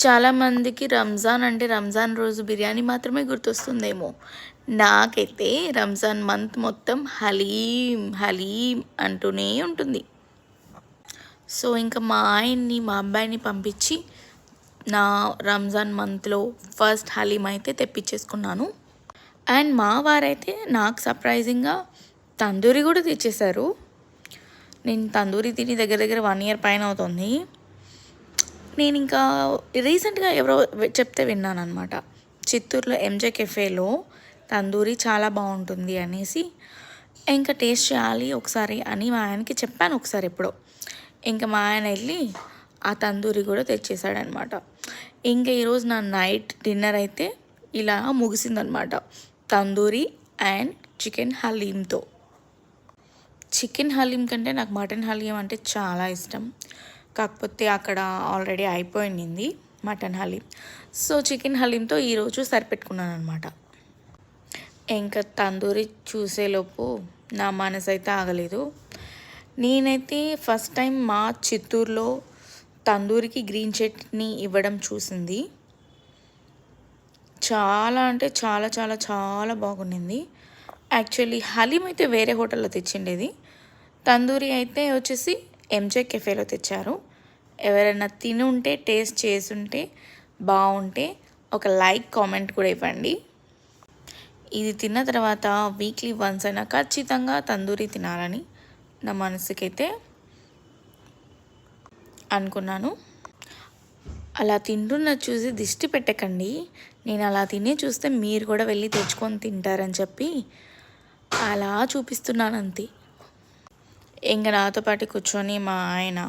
చాలామందికి రంజాన్ అంటే రంజాన్ రోజు బిర్యానీ మాత్రమే గుర్తొస్తుందేమో. నాకైతే రంజాన్ మంత్ మొత్తం హలీం హలీం అంటూనే ఉంటుంది. సో ఇంకా మా ఆయన్ని మా అబ్బాయిని పంపించి నా రంజాన్ మంత్లో ఫస్ట్ హలీం అయితే తెప్పించేసుకున్నాను. అండ్ మా వారైతే నాకు సర్ప్రైజింగ్గా తందూరి కూడా తెచ్చేశారు. నేను తందూరి తిని దగ్గర దగ్గర 1 year పైన అవుతుంది. నేను ఇంకా రీసెంట్గా ఎవరో చెప్తే విన్నాను అనమాట. చిత్తూరులో ఎంజే కెఫేలో తందూరి చాలా బాగుంటుంది అనేసి ఇంకా టేస్ట్ చేయాలి ఒకసారి అని మా ఆయనకి చెప్పాను ఒకసారి ఎప్పుడో. ఇంకా మా ఆయన వెళ్ళి ఆ తందూరి కూడా తెచ్చేసాడనమాట. ఇంకా ఈరోజు నా నైట్ డిన్నర్ అయితే ఇలా ముగిసిందనమాట, తందూరి అండ్ చికెన్ హలీంతో. చికెన్ హలీం కంటే నాకు మటన్ హలీం అంటే చాలా ఇష్టం. కాకపోతే అక్కడ ఆల్రెడీ అయిపోయింది మటన్ హలీం. సో చికెన్ హలీంతో ఈరోజు సరిపెట్టుకున్నాను అనమాట. ఇంకా తందూరి చూసేలోపు నా మనసు అయితే ఆగలేదు. నేనైతే ఫస్ట్ టైం మా చిత్తూరులో తందూరికి గ్రీన్ చట్నీ ఇవ్వడం చూసింది. చాలా అంటే చాలా చాలా చాలా బాగుండింది. యాక్చువల్లీ హలీం అయితే వేరే హోటల్లో తెచ్చిండేది, తందూరి అయితే వచ్చేసి ఎంజే కెఫేలో తెచ్చారు. ఎవరైనా తిని ఉంటే టేస్ట్ చేసుంటే బాగుంటే ఒక లైక్ కామెంట్ కూడా ఇవ్వండి. ఇది తిన్న తర్వాత వీక్లీ వన్స్ అయినా ఖచ్చితంగా తందూరి తినాలని నా మనసుకైతే అనుకున్నాను. అలా తింటున్న చూసి దిష్టి పెట్టకండి. నేను అలా తినే చూస్తే మీరు కూడా వెళ్ళి తెచ్చుకొని తింటారని చెప్పి అలా చూపిస్తున్నాను అంతే. ఇంకా నాతో పాటు కూర్చొని మా ఆయన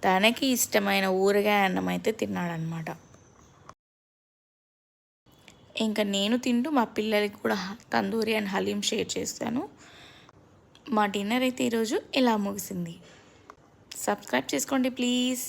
తనకి ఇష్టమైన ఊరగాయ అన్నం అయితే తిన్నాడనమాట. ఇంకా నేను తింటూ మా పిల్లలకి కూడా తందూరి అండ్ హలీం షేర్ చేస్తాను. మా డిన్నర్ అయితే ఈరోజు ఇలా ముగిసింది. సబ్స్క్రైబ్ చేసుకోండి ప్లీజ్.